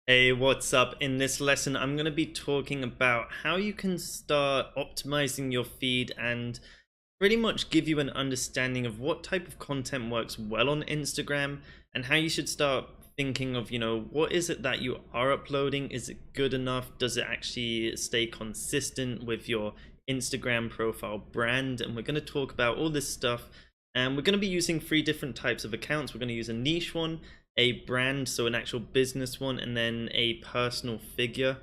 Hey, what's up? In this lesson, I'm going to be talking about how you can start optimizing your feed and pretty much give you an understanding of what type of content works well on Instagram and how you should start thinking of, what is it that you are uploading? Is it good enough? Does it actually stay consistent with your Instagram profile brand? And we're going to talk about all this stuff. And we're going to be using three different types of accounts. We're going to use a niche one, a brand, so an actual business one, and then a personal figure.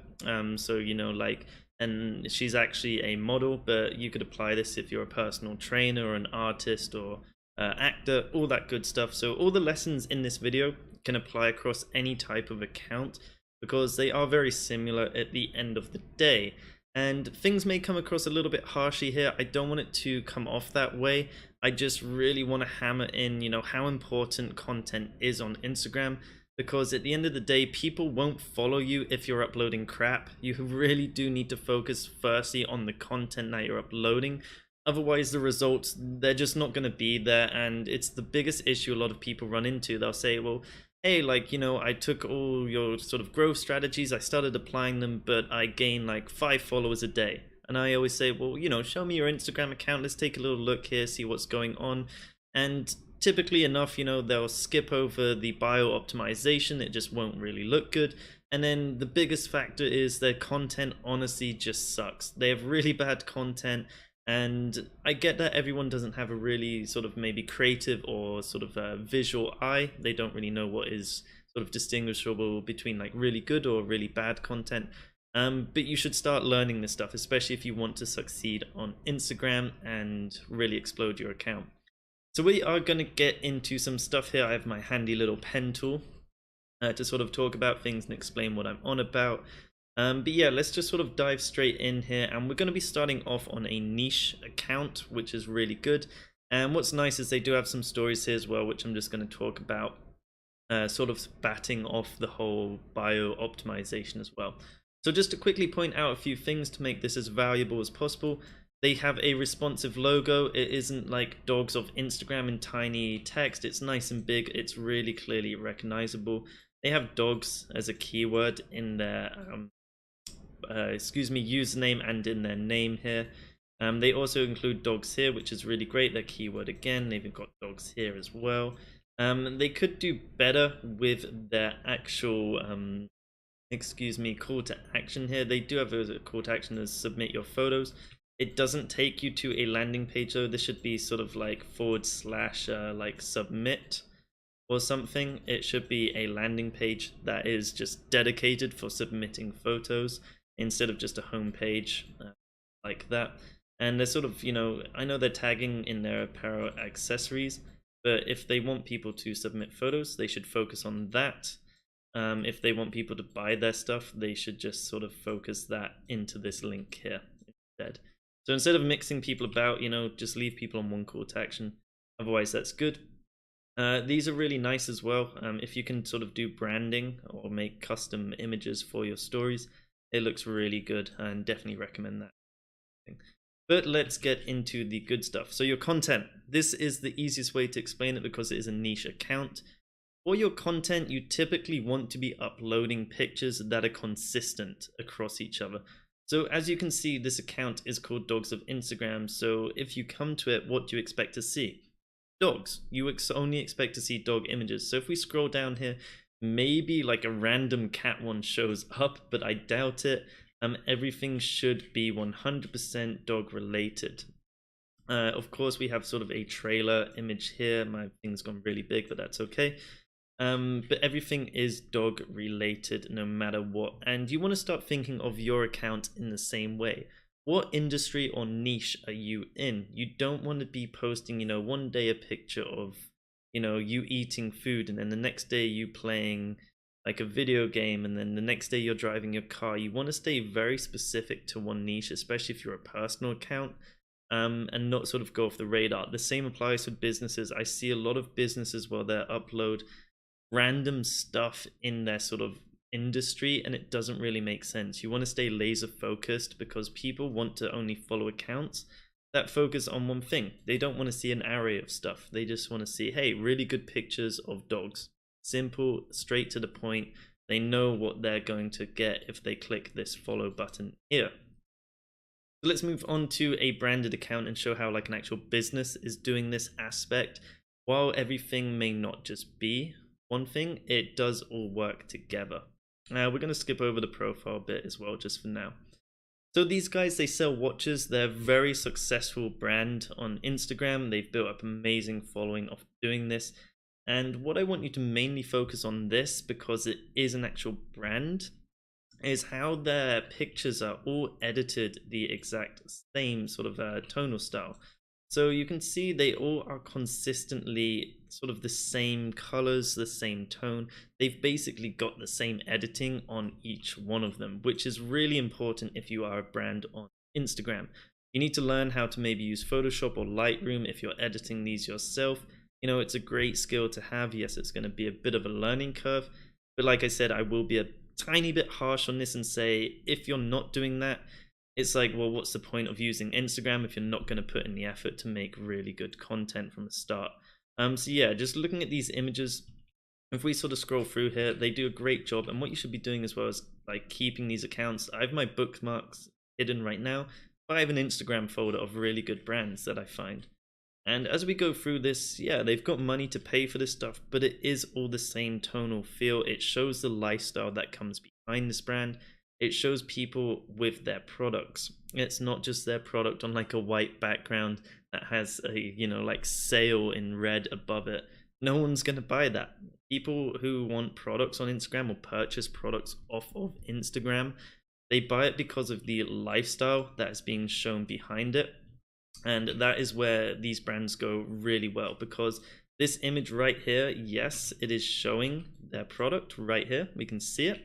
So like, and she's actually a model, but you could apply this if you're a personal trainer or an artist or actor, all that good stuff. So all the lessons in this video can apply across any type of account because they are very similar at the end of the day. And things may come across a little bit harshy here. I don't want it to come off that way. I just really want to hammer in, how important content is on Instagram, because at the end of the day, people won't follow you if you're uploading crap. You really do need to focus firstly on the content that you're uploading. Otherwise, the results, they're just not going to be there. And it's the biggest issue a lot of people run into. They'll say, well, hey, like, I took all your sort of growth strategies, I started applying them, but I gained like 5 followers a day. And I always say, well, show me your Instagram account. Let's take a little look here, see what's going on. And typically enough, they'll skip over the bio optimization. It just won't really look good. And then the biggest factor is their content honestly just sucks. They have really bad content. And I get that everyone doesn't have a really sort of maybe creative or sort of a visual eye. They don't really know what is sort of distinguishable between like really good or really bad content. But you should start learning this stuff, especially if you want to succeed on Instagram and really explode your account. So we are going to get into some stuff here. I have my handy little pen tool to sort of talk about things and explain what I'm on about. But yeah, let's just sort of dive straight in here, and we're going to be starting off on a niche account, which is really good. And what's nice is they do have some stories here as well, which I'm just going to talk about, sort of batting off the whole bio optimization as well. So just to quickly point out a few things to make this as valuable as possible. They have a responsive logo. It isn't like Dogs of Instagram in tiny text. It's nice and big. It's really clearly recognizable. They have dogs as a keyword in their username and in their name here. They also include dogs here, which is really great. Their keyword again. They've got dogs here as well. They could do better with their actual call to action here. They do have a call to action as submit your photos. It doesn't take you to a landing page though. This should be sort of like / like submit or something. It should be a landing page that is just dedicated for submitting photos instead of just a home page like that. And they're sort of, I know they're tagging in their apparel accessories, but if they want people to submit photos, they should focus on that. If they want people to buy their stuff, they should just sort of focus that into this link here instead. So instead of mixing people about, just leave people on one call to action. Otherwise, that's good. These are really nice as well. If you can sort of do branding or make custom images for your stories, it looks really good, and definitely recommend that. But let's get into the good stuff. So your content. This is the easiest way to explain it because it is a niche account. For your content, you typically want to be uploading pictures that are consistent across each other. So as you can see, this account is called Dogs of Instagram. So if you come to it, what do you expect to see? Dogs. You only expect to see dog images. So if we scroll down here, maybe like a random cat one shows up, but I doubt it. Everything should be 100% dog related. Of course, we have sort of a trailer image here. My thing's gone really big, but that's okay. But everything is dog related no matter what. And you want to start thinking of your account in the same way. What industry or niche are you in? You don't want to be posting, one day a picture of, you eating food, and then the next day you playing like a video game, and then the next day you're driving your car. You want to stay very specific to one niche, especially if you're a personal account, and not sort of go off the radar. The same applies with businesses. I see a lot of businesses where they upload random stuff in their sort of industry, and it doesn't really make sense. You want to stay laser focused because people want to only follow accounts that focus on one thing. They don't want to see an array of stuff. They just want to see, hey, really good pictures of dogs. Simple, straight to the point. They know what they're going to get if they click this follow button here. So let's move on to a branded account and show how like an actual business is doing this aspect. While everything may not just be one thing, it does all work together. Now we're going to skip over the profile bit as well just for now. So these guys, they sell watches. They're a very successful brand on Instagram. They've built up amazing following of doing this. And what I want you to mainly focus on this, because it is an actual brand, is how their pictures are all edited the exact same sort of tonal style. So you can see they all are consistently sort of the same colors, the same tone. They've basically got the same editing on each one of them, which is really important if you are a brand on Instagram. You need to learn how to maybe use Photoshop or Lightroom if you're editing these yourself. You know, it's a great skill to have. Yes, it's going to be a bit of a learning curve, but like I said, I will be a tiny bit harsh on this and say, if you're not doing that, it's like, well, what's the point of using Instagram if you're not going to put in the effort to make really good content from the start? So yeah, just looking at these images, if we sort of scroll through here, they do a great job. And what you should be doing as well is like keeping these accounts. I have my bookmarks hidden right now, but I have an Instagram folder of really good brands that I find. And as we go through this, yeah, they've got money to pay for this stuff, but it is all the same tonal feel. It shows the lifestyle that comes behind this brand. It shows people with their products. It's not just their product on like a white background that has a, you know, like sale in red above it. No one's going to buy that. People who want products on Instagram or purchase products off of Instagram, they buy it because of the lifestyle that is being shown behind it. And that is where these brands go really well, because this image right here, yes, it is showing their product right here. We can see it.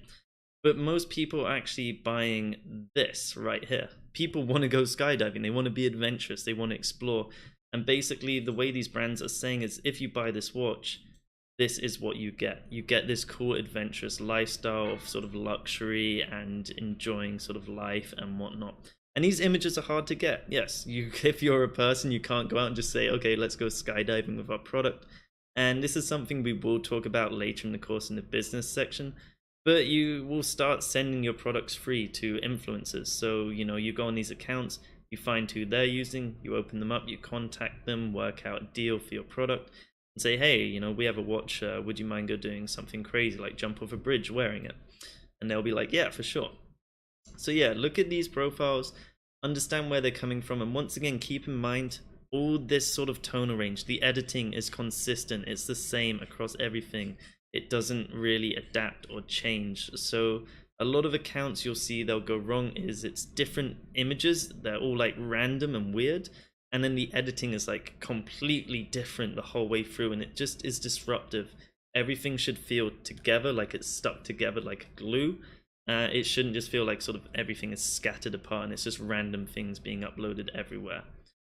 But most people are actually buying this right here. People want to go skydiving. They want to be adventurous. They want to explore. And basically the way these brands are saying is, if you buy this watch, this is what you get. You get this cool adventurous lifestyle of sort of luxury and enjoying sort of life and whatnot. And these images are hard to get. Yes, if you're a person, you can't go out and just say, okay, let's go skydiving with our product. And this is something we will talk about later in the course in the business section. But you will start sending your products free to influencers. So, you know, you go on these accounts, you find who they're using, you open them up, you contact them, work out a deal for your product, and say, hey, you know, we have a watch, would you mind go doing something crazy, like jump off a bridge wearing it? And they'll be like, yeah, for sure. So yeah, look at these profiles, understand where they're coming from, and once again, keep in mind, all this sort of tonal range, the editing is consistent, it's the same across everything. It doesn't really adapt or change. So a lot of accounts you'll see they'll go wrong is it's different images, they're all like random and weird, and then the editing is like completely different the whole way through, and it just is disruptive. Everything should feel together, like it's stuck together like glue. It shouldn't just feel like sort of everything is scattered apart and it's just random things being uploaded everywhere.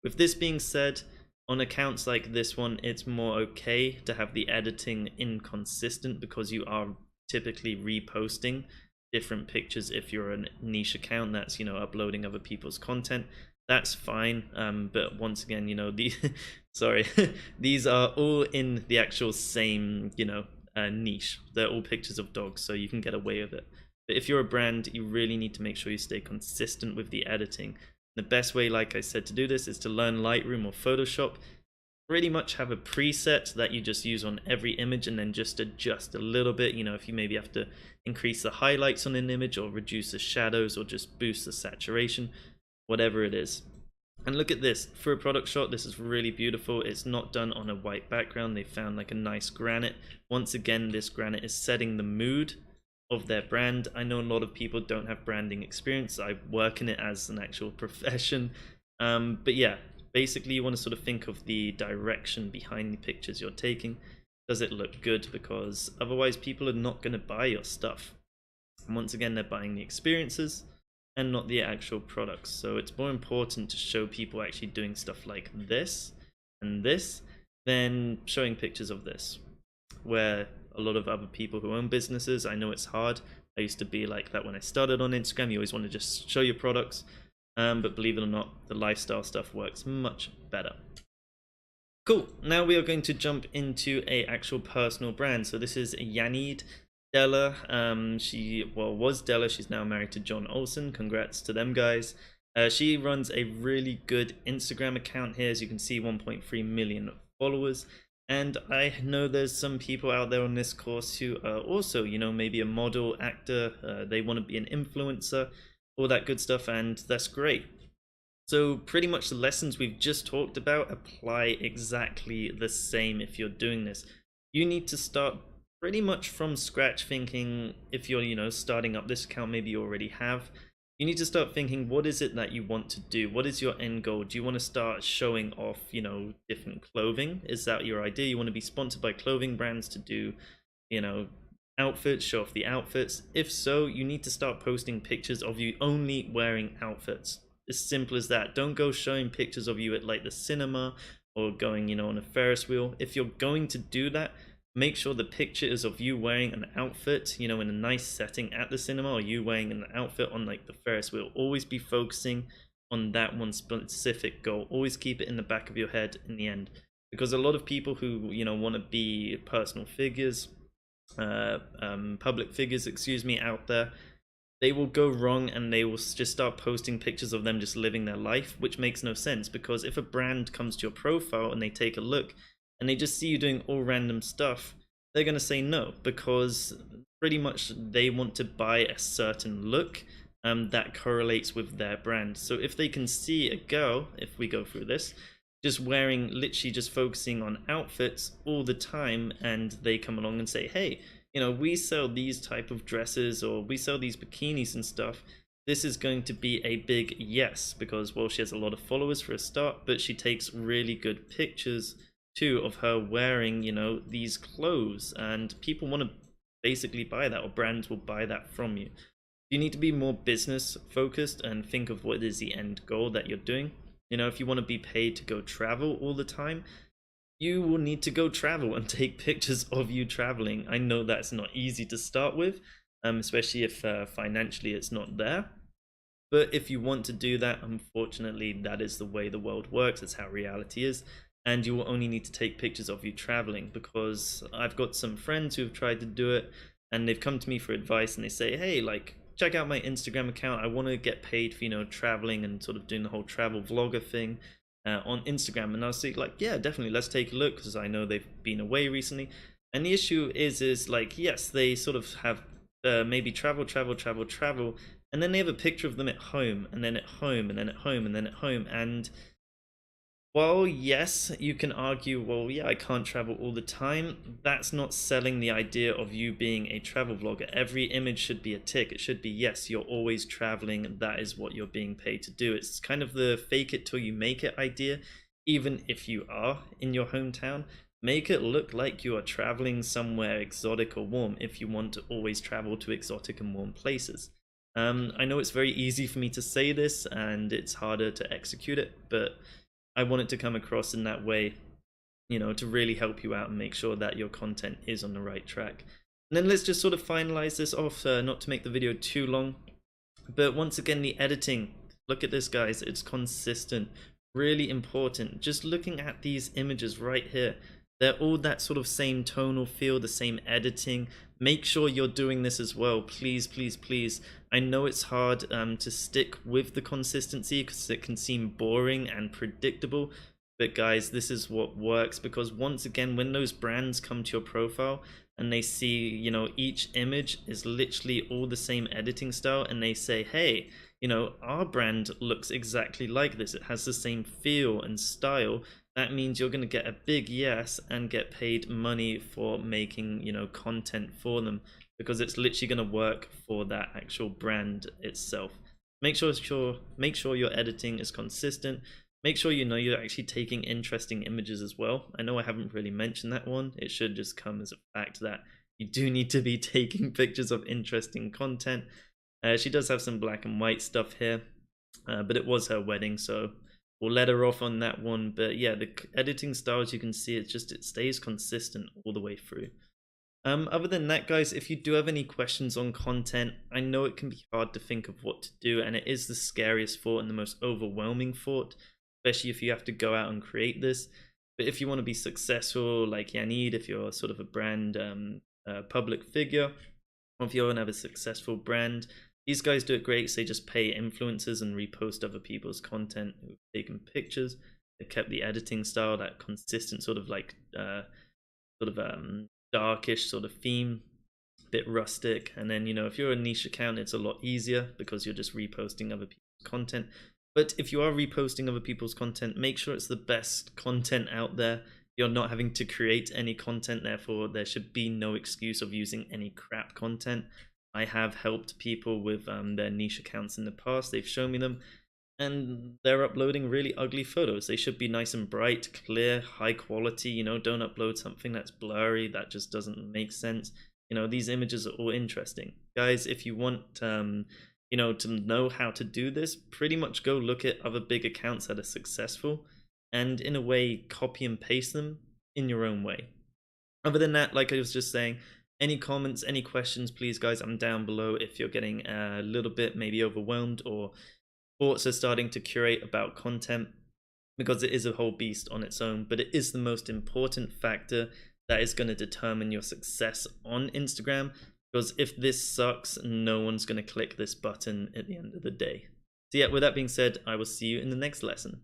With this being said, on accounts like this one, it's more okay to have the editing inconsistent, because you are typically reposting different pictures. If you're a niche account that's, you know, uploading other people's content, that's fine. But once again, you know, sorry, these are all in the actual same, you know, niche. They're all pictures of dogs, so you can get away with it. But if you're a brand, you really need to make sure you stay consistent with the editing. The best way, like I said, to do this is to learn Lightroom or Photoshop. Pretty much have a preset that you just use on every image, and then just adjust a little bit. You know, if you maybe have to increase the highlights on an image or reduce the shadows or just boost the saturation, whatever it is. And look at this, for a product shot, this is really beautiful. It's not done on a white background. They found like a nice granite. Once again, this granite is setting the mood of their brand. I know a lot of people don't have branding experience. I work in it as an actual profession. But yeah, basically you want to sort of think of the direction behind the pictures you're taking. Does it look good? Because otherwise people are not going to buy your stuff. And once again, they're buying the experiences and not the actual products. So it's more important to show people actually doing stuff like this and this than showing pictures of this, where a lot of other people who own businesses, I know it's hard. I used to be like that when I started on Instagram. You always want to just show your products. But believe it or not, the lifestyle stuff works much better. Cool. Now we are going to jump into a actual personal brand. So this is Yanid. Della. She was Della. She's now married to John Olsen. Congrats to them guys. She runs a really good Instagram account here, as you can see, 1.3 million followers. And I know there's some people out there on this course who are also, maybe a model, actor. They want to be an influencer, all that good stuff, and that's great. So pretty much the lessons we've just talked about apply exactly the same if you're doing this. You need to start pretty much from scratch thinking, if you're, starting up this account, maybe you already have, you need to start thinking, what is it that you want to do? What is your end goal? Do you want to start showing off, different clothing? Is that your idea? You want to be sponsored by clothing brands to do, you know, outfits, show off the outfits? If so, you need to start posting pictures of you only wearing outfits. As simple as that. Don't go showing pictures of you at like the cinema or going, on a Ferris wheel. If you're going to do that, make sure the picture is of you wearing an outfit, in a nice setting at the cinema, or you wearing an outfit on like the Ferris wheel. Always be focusing on that one specific goal. Always keep it in the back of your head in the end. Because a lot of people who, want to be personal figures, public figures, excuse me, out there, they will go wrong and they will just start posting pictures of them just living their life, which makes no sense. Because if a brand comes to your profile and they take a look and they just see you doing all random stuff, they're going to say no, because pretty much they want to buy a certain look that correlates with their brand. So if they can see a girl, if we go through this, just wearing, literally just focusing on outfits all the time, and they come along and say, hey, we sell these type of dresses, or we sell these bikinis and stuff, this is going to be a big yes, because, well, she has a lot of followers for a start, but she takes really good pictures too of her wearing, these clothes, and people want to basically buy that, or brands will buy that from you. You need to be more business focused and think of what is the end goal that you're doing. If you want to be paid to go travel all the time, you will need to go travel and take pictures of you traveling. I know that's not easy to start with, especially if financially it's not there. But if you want to do that, unfortunately, that is the way the world works. It's how reality is. And you will only need to take pictures of you traveling, because I've got some friends who have tried to do it and they've come to me for advice, and they say, hey, like, check out my Instagram account. I want to get paid for, traveling and sort of doing the whole travel vlogger thing on Instagram. And I'll say, like, yeah, definitely, let's take a look, because I know they've been away recently. And the issue is like, yes, they sort of have maybe travel, and then they have a picture of them at home, and then at home, and then at home, and then at home. And well, yes, you can argue, well, yeah, I can't travel all the time. That's not selling the idea of you being a travel vlogger. Every image should be a tick. It should be, yes, you're always traveling. That is what you're being paid to do. It's kind of the fake it till you make it idea. Even if you are in your hometown, make it look like you are traveling somewhere exotic or warm, if you want to always travel to exotic and warm places. I know it's very easy for me to say this and it's harder to execute it, but I want it to come across in that way, to really help you out and make sure that your content is on the right track. And then let's just sort of finalize this off, not to make the video too long. But once again, the editing, look at this, guys, it's consistent, really important. Just looking at these images right here, they're all that sort of same tonal feel, the same editing. Make sure you're doing this as well, please, please, please. I know it's hard to stick with the consistency, because it can seem boring and predictable, but guys, this is what works. Because once again, when those brands come to your profile and they see, each image is literally all the same editing style, and they say, hey, our brand looks exactly like this, it has the same feel and style, that means you're going to get a big yes and get paid money for making, content for them, because it's literally going to work for that actual brand itself. Make sure your editing is consistent. Make sure you're actually taking interesting images as well. I know I haven't really mentioned that one. It should just come as a fact that you do need to be taking pictures of interesting content. She does have some black and white stuff here, but it was her wedding, so we'll let her off on that one. But yeah, the editing style, as you can see, it stays consistent all the way through. Other than that, guys, if you do have any questions on content, I know it can be hard to think of what to do, and it is the scariest thought and the most overwhelming thought, especially if you have to go out and create this. But if you want to be successful like Yanid, if you're sort of a brand public figure, or if you're another successful brand, these guys do it great. So they just pay influencers and repost other people's content who've taken pictures. They've kept the editing style, that consistent sort of like darkish sort of theme, a bit rustic. And then, you know, if you're a niche account, it's a lot easier because you're just reposting other people's content. But if you are reposting other people's content, make sure it's the best content out there. You're not having to create any content, therefore there should be no excuse of using any crap content. I have helped people with their niche accounts in the past. They've shown me them, and they're uploading really ugly photos. They should be nice and bright, clear, high quality. You know, don't upload something that's blurry. That just doesn't make sense. You know, these images are all interesting. Guys, if you want you know, to know how to do this, pretty much go look at other big accounts that are successful and in a way copy and paste them in your own way. Other than that, like I was just saying, any comments, any questions, please guys, I'm down below if you're getting a little bit maybe overwhelmed or thoughts are starting to curate about content, because it is a whole beast on its own, but it is the most important factor that is going to determine your success on Instagram, because if this sucks, no one's going to click this button at the end of the day. So yeah, with that being said, I will see you in the next lesson.